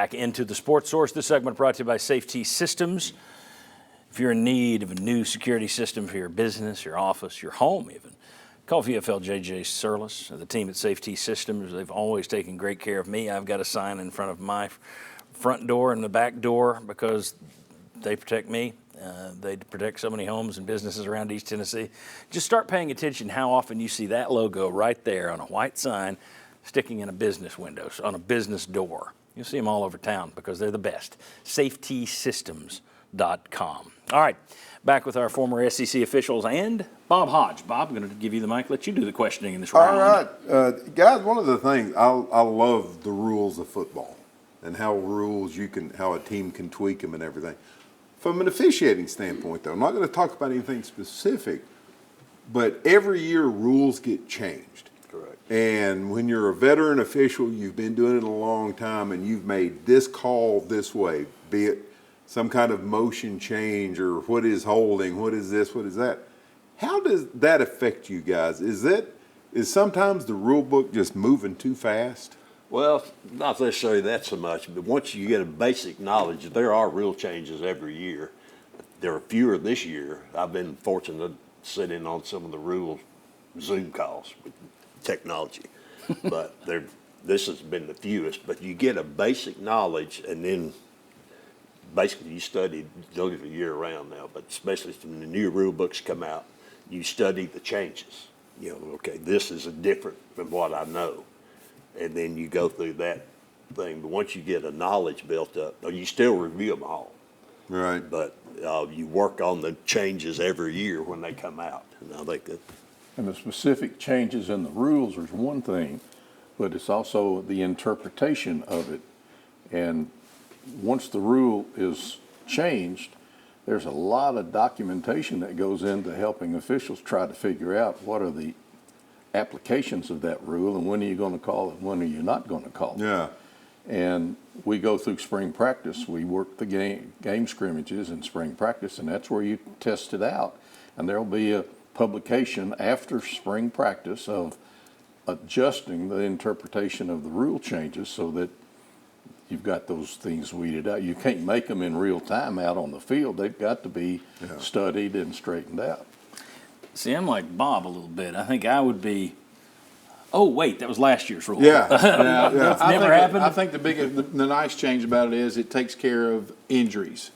Back into the Sports Source. This segment brought to you by Safety Systems. If you're in need of a new security system for your business, your office, your home even, call VFL JJ Surlis, the team at Safety Systems. They've always taken great care of me. I've got a sign in front of my front door and the back door because they protect me. They protect so many homes and businesses around East Tennessee. Just start paying attention how often you see that logo right there on a white sign sticking in a business window, on a business door. You'll see them all over town because they're the best. SafetySystems.com. All right, back with our former SEC officials and Bob Hodge. Bob, I'm going to give you the mic. Let you do the questioning in this round. All right. Guys, one of the things, I love the rules of football and how a team can tweak them and everything. From an officiating standpoint, though, I'm not going to talk about anything specific, but every year rules get changed. Correct. And when you're a veteran official, you've been doing it a long time, and you've made this call this way, be it some kind of motion change or what is holding, what is this, what is that. How does that affect you guys? Is sometimes the rule book just moving too fast? Well, not necessarily that so much, but once you get a basic knowledge, there are rule changes every year. There are fewer this year. I've been fortunate to sit in on some of the rule Zoom calls with technology, but this has been the fewest. But you get a basic knowledge, and then basically you study literally year round now, but especially when the new rule books come out, you study the changes. You know, okay, this is different from what I know. And then you go through that thing. But once you get a knowledge built up, you still review them all. Right. But you work on the changes every year when they come out. And I think that. And the specific changes in the rules is one thing, but it's also the interpretation of it. And once the rule is changed, there's a lot of documentation that goes into helping officials try to figure out what are the applications of that rule and when are you going to call it and when are you not going to call it. Yeah. And we go through spring practice. We work the game scrimmages in spring practice, and that's where you test it out. And there'll be a publication after spring practice of adjusting the interpretation of the rule changes so that you've got those things weeded out. You can't make them in real time out on the field. They've got to be studied and straightened out. See, I'm like Bob a little bit. I think I would be, oh, wait, that was last year's rule. Yeah. That's never happened. I think the nice change about it is it takes care of injuries.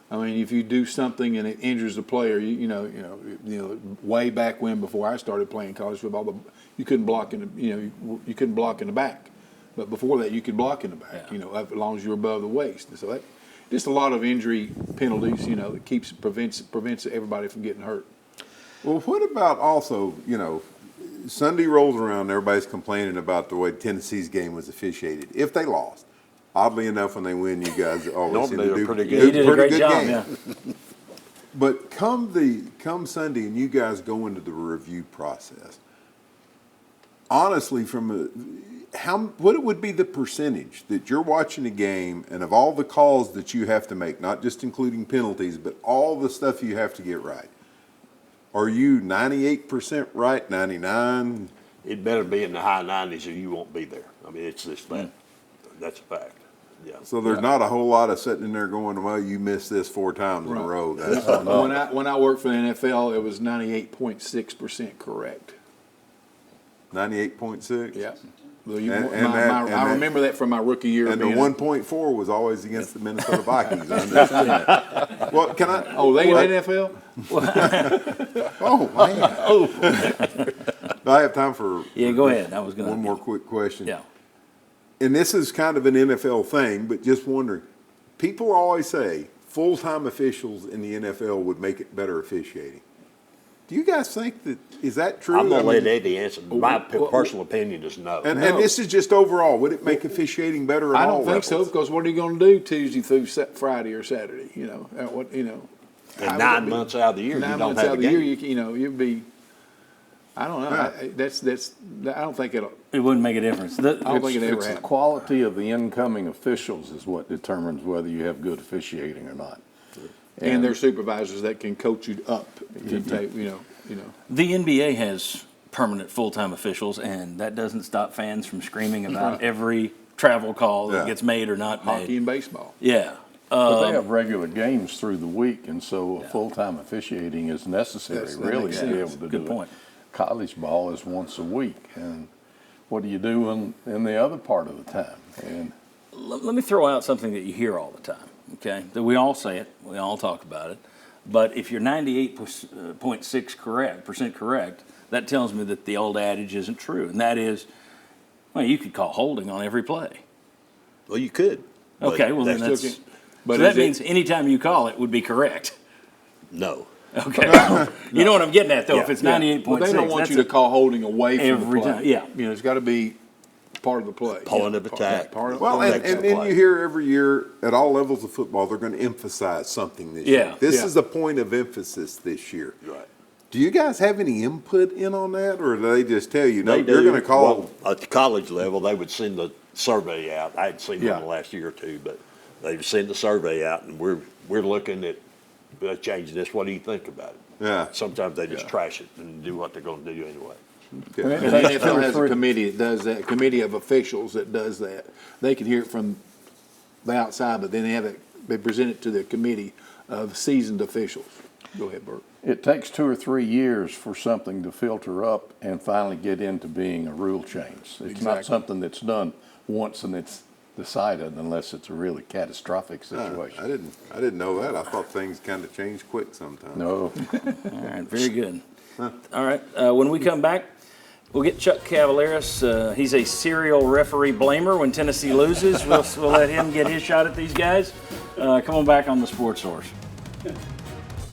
I mean, if you do something and it injures the player, you know, way back when, before I started playing college football, you couldn't block in you couldn't block in the back. But before that, you could block in the back, as long as you're above the waist. And so that, just a lot of injury penalties, that prevents everybody from getting hurt. Well, what about also, Sunday rolls around, everybody's complaining about the way Tennessee's game was officiated. If they lost, oddly enough, when they win, you guys always seem to do pretty You good. did a great job, yeah. But come Sunday and you guys go into the review process, honestly, what would be the percentage that you're watching a game and of all the calls that you have to make, not just including penalties, but all the stuff you have to get right? Are you 98% right, 99? It better be in the high 90s or you won't be there. I mean, it's just that. That's a fact. Yeah. So there's not a whole lot of sitting in there going, well, you missed this 4 times in a row. When I worked for the NFL, it was 98.6% correct. 98.6? Yeah. I remember that from my rookie year. And the 1.4 was always against the Minnesota Vikings. I understand. Well, can I? Oh, they in the NFL? Oh, man. Do I have time for? Yeah, go ahead. I was going one more quick question. Yeah. And this is kind of an NFL thing, but just wondering. People always say full-time officials in the NFL would make it better officiating. Do you guys think is that true? I'm going to let Eddie answer. My personal opinion is no. And this is just overall. Would it make officiating better at all? I don't think so, because what are you going to do Tuesday through Friday or Saturday? And 9 months out of the year, 9 you don't months have out a of the year, game. you'd be. I don't know. I don't think it'll. It wouldn't make a difference. I don't think it ever It's the happened. quality of the incoming officials is what determines whether you have good officiating or not. And their supervisors that can coach you up to take, The NBA has permanent full-time officials, and that doesn't stop fans from screaming about every travel call that Yeah. gets made or not Hockey made. and baseball. Yeah. But they have regular games through the week, and so full-time officiating is necessary, That really, makes to be sense. able to Good do it. point. College ball is once a week, and what do you do in the other part of the time? And Let me throw out something that you hear all the time, okay? That we all say it, we all talk about it. But if you're 98.6% correct, that tells me that the old adage isn't true. And that is, well, you could call holding on every play. Well, you could. but Okay, well then that's- that's, But so that is it- means anytime you call it would be correct. No. Okay. You know what I'm getting at though, if Yeah. it's Well, 98.6. they don't want that's you to a- call holding away from Every the play. time, yeah. You know, it's got to be part of the play. Point of attack. Part of Well, part and, of and the then play. you hear every year at all levels of football, they're going to emphasize something this Yeah. year. This Yeah. is the point of emphasis this year. Right. Do you guys have any input in on that, or do they just tell you, no, They you're do. going to call? Well, at the college level, they would send the survey out. I hadn't seen Yeah. one the last year or two, but they've sent the survey out, and we're looking at changing this. What do you think about it? Yeah. Sometimes they just trash it and do what they're going to do anyway. And it And the takes NFL two or has a three- committee that does that, a committee of officials that does that. They can hear it from the outside, but then they present it to the committee of seasoned officials. Go ahead, Bert. It takes 2 or 3 years for something to filter up and finally get into being a rule change. It's not Exactly. something that's done once and it's decided unless it's a really catastrophic I situation. didn't know that. I thought things kind of change quick sometimes. No. All right, very good. All right, when we come back, we'll get Chuck Cavaleris. He's a serial referee blamer when Tennessee loses. We'll let him get his shot at these guys. Come on back on the Sports Source.